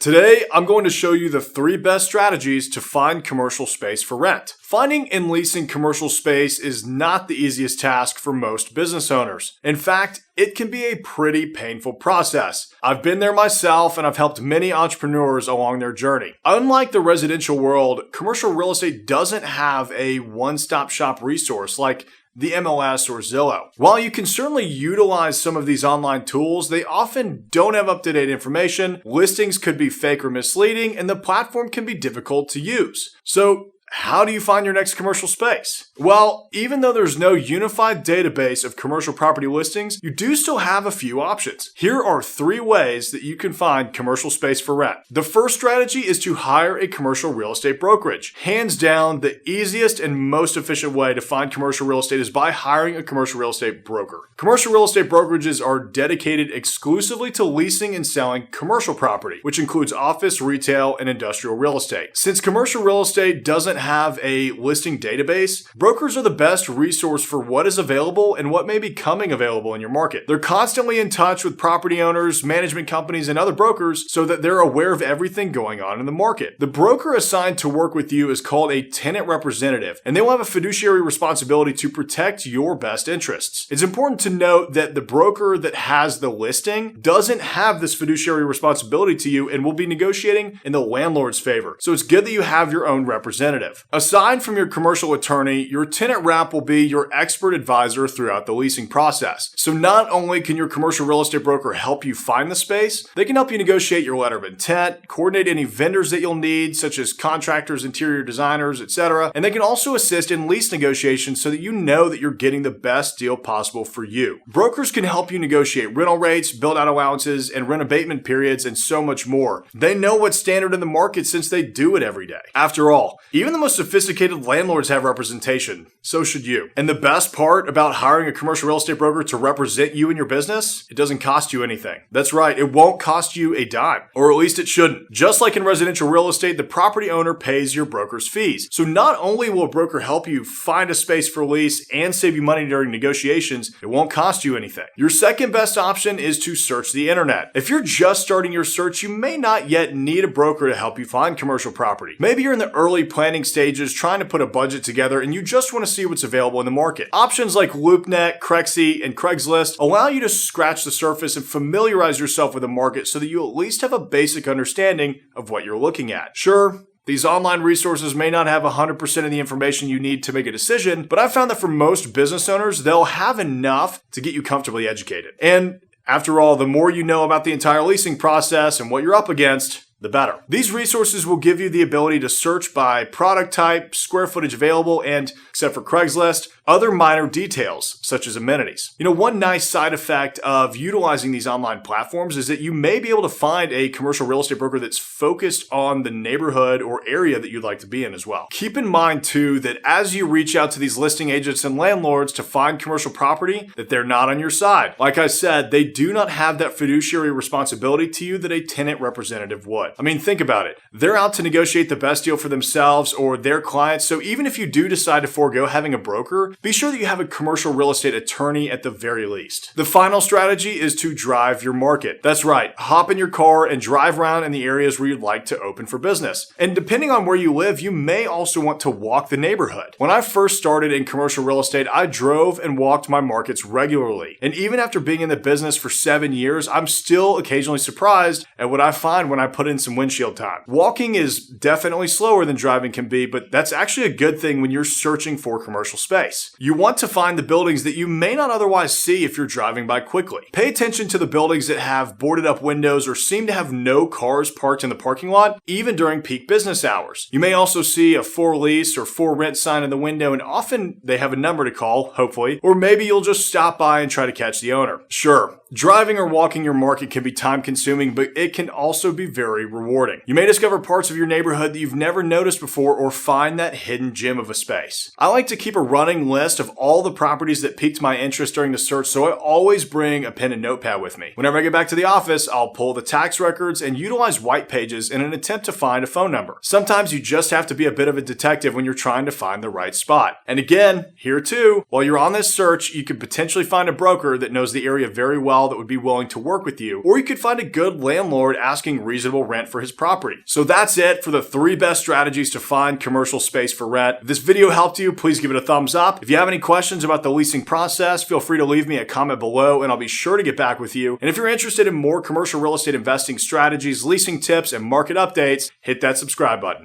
Today, I'm going to show you the 3 best strategies to find commercial space for rent. Finding and leasing commercial space is not the easiest task for most business owners. In fact, it can be a pretty painful process. I've been there myself and I've helped many entrepreneurs along their journey. Unlike the residential world, commercial real estate doesn't have a one-stop shop resource like the MLS or Zillow. While you can certainly utilize some of these online tools, they often don't have up-to-date information, listings could be fake or misleading, and the platform can be difficult to use. So, how do you find your next commercial space? Well, even though there's no unified database of commercial property listings, you do still have a few options. Here are 3 ways that you can find commercial space for rent. The first strategy is to hire a commercial real estate brokerage. Hands down, the easiest and most efficient way to find commercial real estate is by hiring a commercial real estate broker. Commercial real estate brokerages are dedicated exclusively to leasing and selling commercial property, which includes office, retail, and industrial real estate. Since commercial real estate doesn't have a listing database, brokers are the best resource for what is available and what may be coming available in your market. They're constantly in touch with property owners, management companies, and other brokers so that they're aware of everything going on in the market. The broker assigned to work with you is called a tenant representative, and they will have a fiduciary responsibility to protect your best interests. It's important to note that the broker that has the listing doesn't have this fiduciary responsibility to you and will be negotiating in the landlord's favor. So it's good that you have your own representative. Aside from your commercial attorney, your tenant rep will be your expert advisor throughout the leasing process. So not only can your commercial real estate broker help you find the space, they can help you negotiate your letter of intent, coordinate any vendors that you'll need, such as contractors, interior designers, etc. And they can also assist in lease negotiations so that you know that you're getting the best deal possible for you. Brokers can help you negotiate rental rates, build-out allowances, and rent abatement periods, and so much more. They know what's standard in the market since they do it every day. After all, even the most sophisticated landlords have representation. So should you. And the best part about hiring a commercial real estate broker to represent you in your business, it doesn't cost you anything. That's right, it won't cost you a dime. Or at least it shouldn't. Just like in residential real estate, the property owner pays your broker's fees. So not only will a broker help you find a space for lease and save you money during negotiations, it won't cost you anything. Your second best option is to search the internet. If you're just starting your search, you may not yet need a broker to help you find commercial property. Maybe you're in the early planning stages trying to put a budget together and you just want to see what's available in the market. Options like Loopnet, Craigslist, and Craigslist allow you to scratch the surface and familiarize yourself with the market so that you at least have a basic understanding of what you're looking at. Sure, these online resources may not have 100% of the information you need to make a decision, but I've found that for most business owners, they'll have enough to get you comfortably educated. And after all, the more you know about the entire leasing process and what you're up against, the better. These resources will give you the ability to search by product type, square footage available, and, except for Craigslist, other minor details, such as amenities. One nice side effect of utilizing these online platforms is that you may be able to find a commercial real estate broker that's focused on the neighborhood or area that you'd like to be in as well. Keep in mind, too, that as you reach out to these listing agents and landlords to find commercial property, that they're not on your side. Like I said, they do not have that fiduciary responsibility to you that a tenant representative would. I mean, think about it. They're out to negotiate the best deal for themselves or their clients, so even if you do decide to forego having a broker, be sure that you have a commercial real estate attorney at the very least. The final strategy is to drive your market. That's right, hop in your car and drive around in the areas where you'd like to open for business. And depending on where you live, you may also want to walk the neighborhood. When I first started in commercial real estate, I drove and walked my markets regularly. And even after being in the business for 7 years, I'm still occasionally surprised at what I find when I put in some windshield time. Walking is definitely slower than driving can be, but that's actually a good thing when you're searching for commercial space. You want to find the buildings that you may not otherwise see if you're driving by quickly. Pay attention to the buildings that have boarded up windows or seem to have no cars parked in the parking lot, even during peak business hours. You may also see a for lease or for rent sign in the window, and often they have a number to call, hopefully, or maybe you'll just stop by and try to catch the owner. Sure, driving or walking your market can be time consuming, but it can also be very rewarding. You may discover parts of your neighborhood that you've never noticed before or find that hidden gem of a space. I like to keep a running list of all the properties that piqued my interest during the search, so I always bring a pen and notepad with me. Whenever I get back to the office, I'll pull the tax records and utilize white pages in an attempt to find a phone number. Sometimes you just have to be a bit of a detective when you're trying to find the right spot. And again, here too, while you're on this search, you could potentially find a broker that knows the area very well that would be willing to work with you, or you could find a good landlord asking reasonable rent for his property. So that's it for the 3 best strategies to find commercial space for rent. If this video helped you, please give it a thumbs up. If you have any questions about the leasing process, feel free to leave me a comment below and I'll be sure to get back with you. And if you're interested in more commercial real estate investing strategies, leasing tips, and market updates, hit that subscribe button.